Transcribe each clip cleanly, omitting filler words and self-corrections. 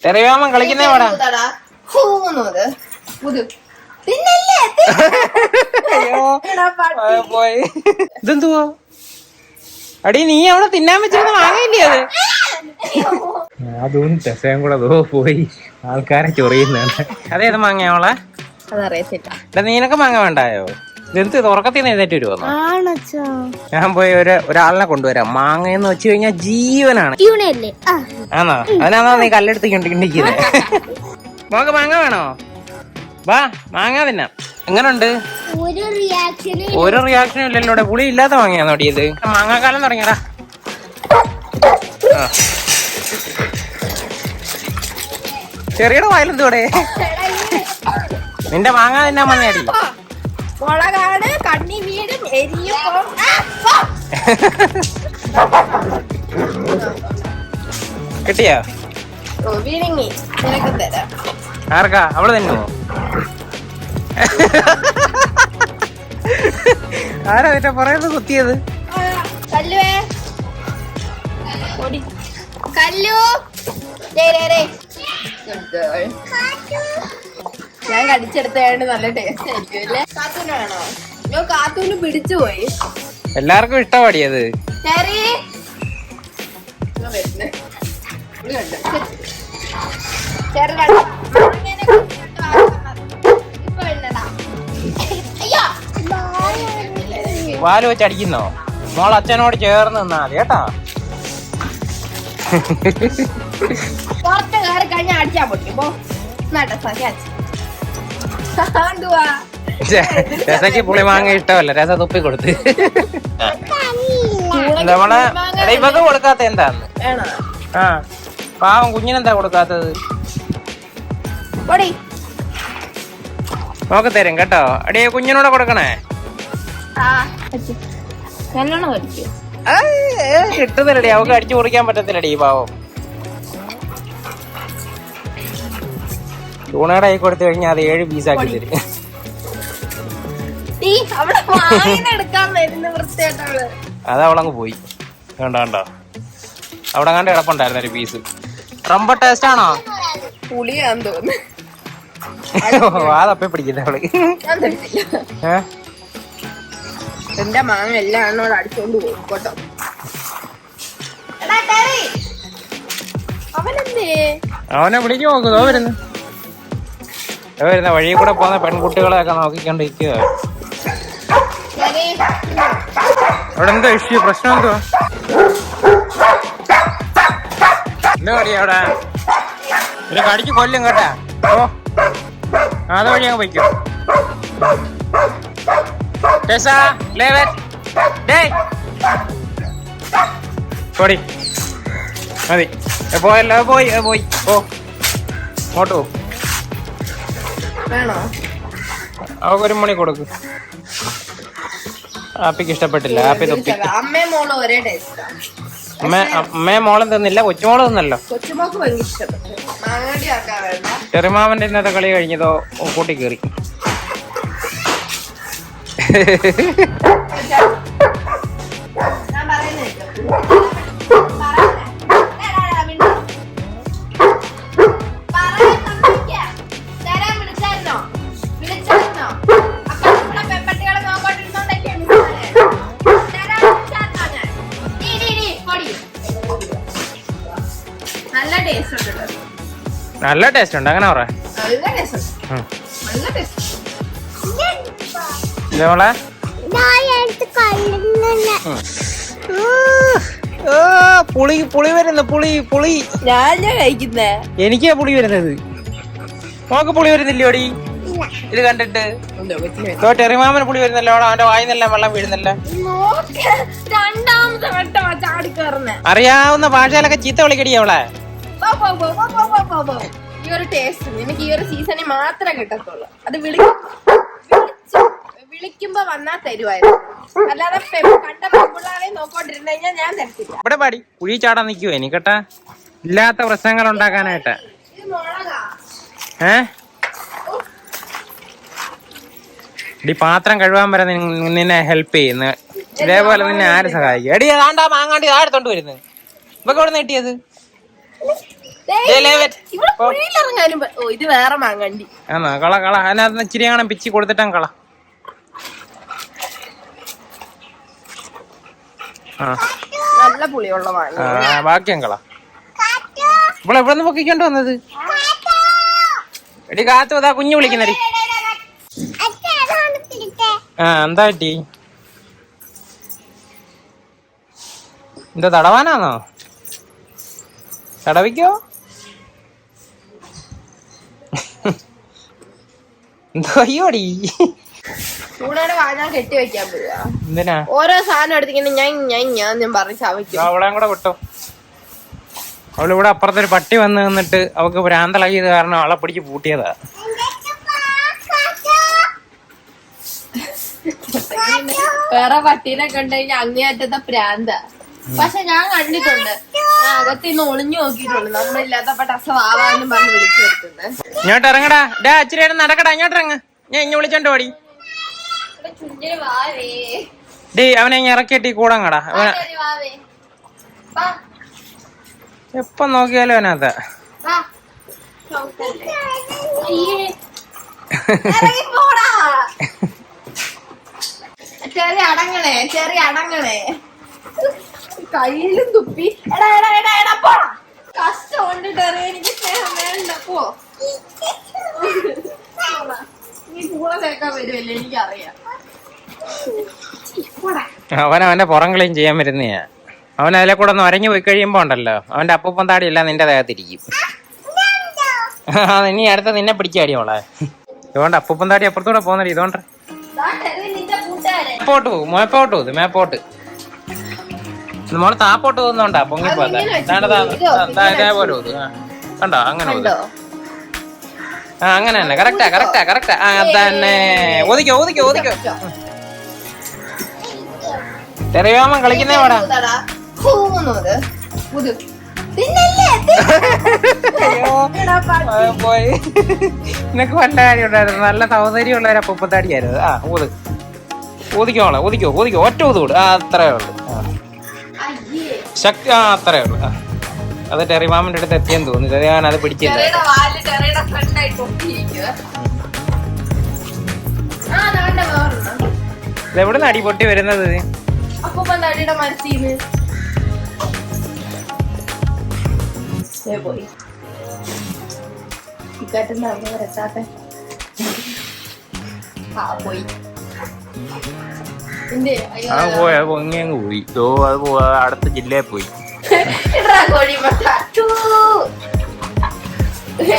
ചെറിയാമൻ കളിക്കുന്നേ പാടാ. പോയി ഇതെന്തുവാ അടി, നീ അവിടെ തിന്നാൻ വെച്ചിരുന്ന വാങ്ങയില്ലേ അത്? അതും ടെസയും കൂടെ പോയി ആൾക്കാരെ ചൊറിയുന്നതാണ്. അതേത് മാങ്ങയാവളെ? അതറിയത്തില്ല. നീനൊക്കെ മാങ്ങ വേണ്ടായോ? ഇതെന്ത് തുറക്കത്തിന്ന് എഴുന്നേറ്റ് വരുമോ? ഞാൻ പോയി ഒരാളിനെ കൊണ്ടുവരാം. മാങ്ങ എന്ന് വെച്ച് കഴിഞ്ഞാൽ ജീവനാണ്. ആണോ? അതിനാണോ നീ കല്ലെടുത്ത് കിണ്ടിക്കുന്നത്? മോക്ക് മാങ്ങ വേണോ? വാ മാങ്ങ തിന്നാം. എങ്ങനുണ്ട്? ഒരു റിയാക്ഷനും ഇല്ലല്ലോ. ഇവിടെ പുളി ഇല്ലാത്ത മാങ്ങയാണോ ഓടിയത്? മാങ്ങാക്കാലം തുടങ്ങിയടാ. ചെറിയുടെ വായിലെന്തൂടെ? നിന്റെ മാങ്ങ തിന്നാൻ മഞ്ഞടി. കിട്ടിയോ? ആർക്കാ? അവള് തന്നെയോ? ആരാ നിന്റെ പറയുന്നത് കുത്തിയത്? ഞാൻ കടിച്ചെടുത്താണ്ട് നല്ല ടേസ്റ്റ് ആയിരിക്കും അല്ലേ? കാത്തൂന് വേണോ? ഞാൻ കാത്തൂന് പിടിച്ചു പോയി. എല്ലാവർക്കും ഇഷ്ടമാടിയത്. വാല് വെച്ച് അടിക്കുന്നോ? മോൾ അച്ഛനോട് ചേർന്ന് നിന്നാ മതി കേട്ടാ. പുറത്ത് കയറി കഴിഞ്ഞാൽ അടിച്ചാ പൊട്ടിപ്പോ. രസക്ക് പുളി മാങ്ങ ഇഷ്ടമല്ല. രസ തുപ്പി കൊടുത്ത് നമ്മളെ ഇവക്ക് കൊടുക്കാത്ത എന്താന്ന്? ആ പാവം കുഞ്ഞിനെന്താ കൊടുക്കാത്തത്? നോക്കി തരും കേട്ടോ. അടിയെ കുഞ്ഞിനോടെ കൊടുക്കണേ. കിട്ടുന്നില്ലടി, അവക്ക് അടിച്ചു കുടിക്കാൻ പറ്റത്തില്ലടി പാവം. ചൂണയുടെ കൈ കൊടുത്തു കഴിഞ്ഞാൽ അത് 7 പീസാക്കി തരും. അതവളങ്ങ് പോയി. കണ്ടോ അവിടെ കണ്ട് കിടപ്പുണ്ടായിരുന്നു ഒരു പീസ്. ரொம்ப ടേസ്റ്റ് ആണോ? പുളിയാന്ന് തോന്നുന്നു. അതപ്പ പിടിക്കില്ല അവള്. എന്റെ മാങ്ങ എല്ലാം എന്നോട് അടിച്ചോണ്ട് പോകും കേട്ടോ. അവനെ വിളിച്ചു നോക്കുന്നോ? വരുന്ന വഴി കൂടെ പോകുന്ന പെൺകുട്ടികളെയൊക്കെ നോക്കിക്കൊണ്ടിരിക്കുക. അവിടെ എന്താ ഇഷ്യൂ? പ്രശ്നം എന്തുവാ? എന്താ പടിയാ അവിടെ? ഒരു കടിച്ച് കൊല്ലും കേട്ടാ. ഓ അത് വഴി അങ്ങ് പോയിക്കോ. പോടി മതി. പോയല്ലോ, പോയി പോയി. ഓ അങ്ങോട്ട് പോ. അവക്ക് 1 മണി കൊടുക്ക്. ആപ്പിക്ക് ഇഷ്ടപ്പെട്ടില്ല. ആപ്പി തുപ്പി. അമ്മയെ മോളം തന്നില്ല, കൊച്ചുമോള് തന്നല്ലോ. ചെറുമാമന്റെ ഇന്നത്തെ കളി കഴിഞ്ഞതോ കൂട്ടി കയറി. നല്ല ടേസ്റ്റ് ഉണ്ട്. അങ്ങനെ പറ. പുളി പുളി വരുന്നു. പുളി പുളി ഞാൻ കഴിക്കുന്നേ. എനിക്കാ പുളി വരുന്നത്. നോക്ക് പുളി വരുന്നില്ലോടി ഇത് കണ്ടിട്ട്. ടെറിമാമന് പുളി വരുന്നല്ലോ. അവന്റെ വായിന്നെല്ലാം വെള്ളം വീഴുന്നല്ലോ. അറിയാവുന്ന ഭാഷയിലൊക്കെ ചീത്ത വിളിക്കടി അവളെ. ഈ ഒരു ടേസ്റ്റ് നിനക്ക് ഈ ഒരു സീസണിൽ മാത്രമേ കിട്ടത്തുള്ളൂ. അത് വിളിക്കുമ്പോ വന്നാ തരുവായിരുന്നു. അല്ലാതെ കണ്ട പെൺപിള്ളാരെ നോക്കോണ്ടിരുന്നു കഴിഞ്ഞാൽ ഞാൻ തരത്തില്ല. ഇവിടെ പാടി കുഴി ചാടാൻ നിൽക്കുവോ എനിക്കട്ടാ? ഇല്ലാത്ത പ്രശ്നങ്ങൾ ഉണ്ടാക്കാനായിട്ട്. എടി പാത്രം കഴുകാൻ വരെ നിന്നെ ഹെൽപ്പ് ചെയ്യുന്ന. ഇതേപോലെ നിന്നെ ആര് സഹായിക്കും? എടി അതാണ്ടാ മാങ്ങാണ്ടി എടുത്തോണ്ട് വരുന്നത്. ഇവക്ക് എവിടെ നിന്ന് കിട്ടിയത്? ഇവിടെ കുഴിയിലിറങ്ങാനും ഇത് വേറെ മാങ്ങണ്ടി ആണോ? കള കള അതിനകത്ത് ഇച്ചിരി കാണാൻ പിച്ചി കൊടുത്തിട്ടാ കള. നല്ല പുളിയുള്ള മാങ്ങ. ബാക്കിയും കള. ഇവിടെ എവിടെ നിന്ന് പൊക്കിക്കൊണ്ട് വന്നത്? എടി കാത്തു അതാ കുഞ്ഞു വിളിക്കുന്നടി. എന്താ പറ്റി? എന്താ തടവാനാന്നോ? തടവിക്കോ? എന്തോ അയ്യോടി. ചൂടയുടെ വാഴ കെട്ടി വെക്കാൻ പോവാ. എന്തിനാ? ഓരോ സാധനം എടുത്തിങ്ങനെ ഞാൻ പറഞ്ഞ് ചവയ്ക്കും. അവളെയും കൂടെ വിട്ടോ. അവളിവിടെ അപ്പുറത്തൊരു പട്ടി വന്ന് നിന്നിട്ട് അവക്ക് ഭ്രാന്തളകിയത് കാരണം അവളെ പിടിച്ച് പൂട്ടിയതാ. വേറെ പട്ടീനെ കണ്ടു കഴിഞ്ഞാൽ അങ്ങേയറ്റത്തെ പ്രാന്ത. പക്ഷെ ഞാൻ കണ്ടിട്ടുണ്ട്, അകത്ത് ഇന്ന് ഒളിഞ്ഞു നോക്കിയിട്ടുണ്ട്. നമ്മളില്ലാത്തപ്പോ ടസവാവാന്നും പറഞ്ഞ് വിളിച്ചു വരുത്തുന്നത്. ഇങ്ങോട്ട് ഇറങ്ങടാ. ഇച്ചിരി നടക്കടാ. ഇങ്ങോട്ട് ഇറങ്ങ. ഞാൻ ഇഞ്ഞു വിളിച്ചോണ്ട് ഓടി. ഡേ അവനെ ഇറക്കിയിട്ട് കൂടങ്ങടാ. എപ്പം നോക്കിയാലും അവനകത്ത് ചെറിയ അടങ്ങണേ കയ്യിലും തുപ്പി. എടാ പോടാ. കഷ്ടം കൊണ്ടിട്ട് എനിക്ക് സ്നേഹം വേണ്ട. പോ, നീ പൂള തേക്കാൻ വരുമല്ലേ, എനിക്കറിയാം. അവന്റെ പുറം കളിയും ചെയ്യാൻ വരുന്നയാ. അവൻ അതിലെ കൂടെ ഒന്ന് ഒരഞ്ഞു പോയി കഴിയുമ്പോ ഉണ്ടല്ലോ, അവന്റെ അപ്പൂപ്പൻ താടിയല്ല നിന്റെ ദേഹത്തിരിക്കും. ഇനി അടുത്ത നിന്നെ പിടിച്ചാടി മോളെ. ഇതുകൊണ്ട് അപ്പൂപ്പൻ താടി അപ്പുറത്തൂടെ പോന്നടി. ഇതുകൊണ്ട് മേപ്പോട്ട് പോകും. മേപ്പോട്ട് മോള് താപ്പോട്ട് പോകുന്നോണ്ടാ പൊങ്ങിപ്പോതെ. ഇതേപോലെ കണ്ടോ? അങ്ങനെ അങ്ങനെ തന്നെ. കറക്റ്റാ. അതന്നെ. ഒതുക്കോ. തെറിയാമൻ കളിക്കുന്നേ പാടാ. പോയി. നിനക്ക് വല്ല കാര്യം ഉണ്ടായിരുന്നു. നല്ല സൗന്ദര്യമുള്ള ഒരു അപ്പൂപ്പത്താടിയായിരുന്നു. ഊതിക്കോളെ. ഊതിക്കോ. ഒറ്റ ഊതുകൂട്. അത്രേ ഉള്ളു. ശക്തി. അത്രേ ഉള്ളു. അത് ടെറിമാമന്റെ അടുത്ത് എത്തിയെന്ന് തോന്നുന്നു. ഞാൻ അത് പിടിച്ചില്ല. ഇതെവിടുന്ന് അടി പൊട്ടി വരുന്നത്? പോയി പൊങ്ങിയങ്ങ് പോയി. അത് അടുത്ത ജില്ലയിൽ പോയി.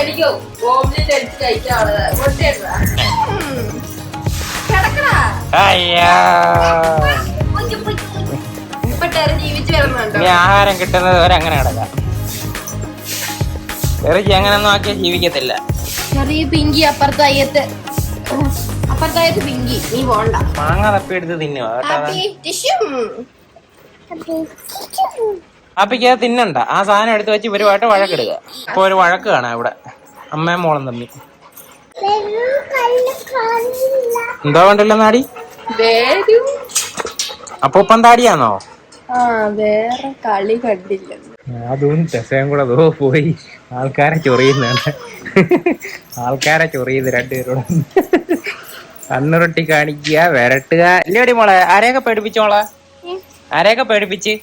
എനിക്ക് ഓംലെറ്റ് അടിച്ച് കഴിക്കാനുള്ളത്. ഇനി ആഹാരം കിട്ടുന്നത് വരെ അങ്ങനെ കിടക്കാം. ഇറച്ചി അങ്ങനൊന്നും ആക്കിയാൽ ജീവിക്കത്തില്ല. ചെറിയ പിങ്കി അപ്പുറത്തായത്ത് പിങ്കി. നീ പോണ്ട. മാങ്ങ തപ്പിയെടുത്ത് തിന്നുക. അപ്പിക്ക് അത് തിന്നണ്ട. ആ സാധനം എടുത്ത് വെച്ച് ഇവരുമായിട്ട് വഴക്കിടുക. ഇപ്പൊ ഒരു വഴക്ക് കാണാം ഇവിടെ, അമ്മയും മോളും തമ്മി. എന്തോ കണ്ടില്ല നാടി? അപ്പൂപ്പൻ താടിയാണോ? വേറെ കളി കണ്ടില്ല. അതും രസം കൂടെ പോയി. ആൾക്കാരെ ചൊറിയുന്നതാണ്. രണ്ടുപേരോട് കണ്ണുറൊട്ടി കാണിക്കുക, വരട്ടുക. ഇല്ലേടി മോളെ? ആരെയൊക്കെ പേടിപ്പിച്ചോളെ? ആരെയൊക്കെ പേടിപ്പിച്ച്?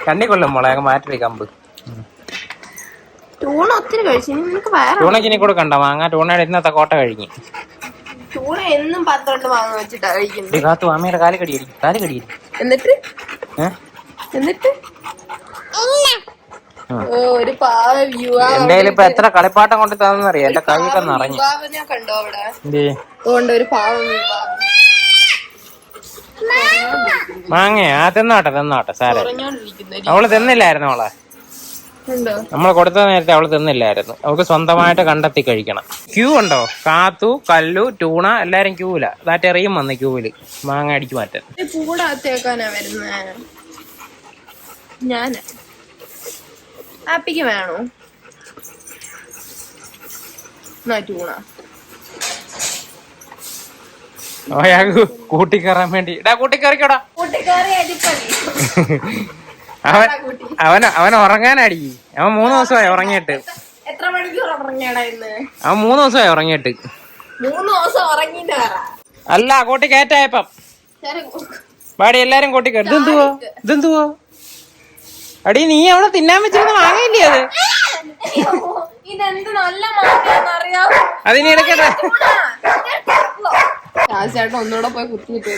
കണ്ണിക്കൊള്ളും മോളെ. മാറ്റി കമ്പ്. ടൂണക്കിനെ കൂടെ കണ്ട മാങ്ങ. ടൂണയുടെ ഇന്നത്തെ കോട്ട കഴിഞ്ഞു. ടൂണ എന്നും 12 മാങ്ങ വെച്ചിട്ടാ കഴിക്കുന്നത്. കാത്തു അമ്മയുടെ കാല് കടിയേരി. എന്നിട്ട് ഒരു പാവ എന്റെ ഇപ്പൊ എത്ര കളിപ്പാട്ടം കൊണ്ട് തന്നറിയാം. എന്റെ കൈയൊക്കെ നിറഞ്ഞു. കണ്ടോ അവിടെ? അതുകൊണ്ട് ഒരു പാവം മാങ്ങയാ? തിന്നാട്ടെ സാരേ. അവള് തിന്നില്ലായിരുന്നു. അവളെ നമ്മൾ കൊടുത്ത നേരത്തെ അവള് തിന്നില്ലായിരുന്നു. അവൾക്ക് സ്വന്തമായിട്ട് കണ്ടെത്തി കഴിക്കണം. ക്യൂ ഉണ്ടോ? കാത്തു, കല്ലു, ടൂണ എല്ലാരും ക്യൂല. ദാറ്റെറിയും വന്ന് ക്യൂവില് മാങ്ങ അടിച്ചു മാറ്റാൻ. കൂടത്തേക്കാനാ വരുന്നത്. ഞാൻ ആപ്പിക്ക് വേണോ? ടൂണ അയാൾക്ക് കൂട്ടിക്കയറാൻ വേണ്ടി ഇടാ കൂട്ടിക്കയറിക്കോടാ. കൂട്ടിക്കയറി അടിപ്പണി. അവൻ ഉറങ്ങാനടി. അവൻ 3 ദിവസമായി ഉറങ്ങിയിട്ട്. എത്ര മണിക്കൂർ ഉറങ്ങിയാടാ ഇന്ന്? അവൻ 3 ദിവസമായി ഉറങ്ങിയിട്ട്. 3 ദിവസം ഉറങ്ങിട്ട് പറ. അല്ല കൂട്ടി കയറ്റായപ്പം പാടി എല്ലാരും കൂട്ടി കയറി. ഇതെന്തുവോ അടി നീ അവിടെ തിന്നാൻ വെച്ചിരുന്ന മാങ്ങയില്ലേ അത്? ഇതെന്ത് നല്ല മാങ്ങയാന്നറിയാമോ? അതിന് എടുക്കട്ടെ. ചേട്ടൻ ഒന്നുകൂടെ പോയി കുത്തിയിട്ട്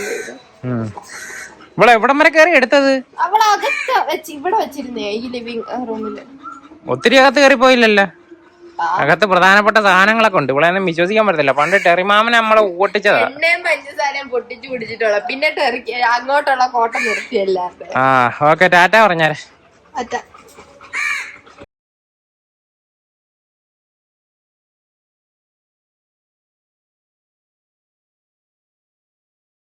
ഇവിടെ എവിടം വരെ കയറി എടുത്തത്? അവളകത്ത് വെച്ച് ഇവിടെ വെച്ചിരുന്നേ ഈ ലിവിംഗ് റൂമില്. ഒത്തിരി അകത്ത് കയറി പോയില്ലല്ലോ. അകത്ത് പ്രധാനപ്പെട്ട സാധനങ്ങളൊക്കെ ഉണ്ട്. ഇവിടെ ഒന്നും വിശ്വസിക്കാൻ പറ്റത്തില്ല. പണ്ട് ടെറിമാമനെ നമ്മളെ ഓട്ടിച്ചതാ. എണ്ണയും പഞ്ചസാരയും പൊട്ടിച്ചു പിടിച്ചിട്ടുള്ള പിന്നെ അങ്ങോട്ടുള്ള കോട്ട നിർത്തിയല്ലായിരുന്നു. ഓക്കെ ടാറ്റ പറഞ്ഞാലേ. അറ്റ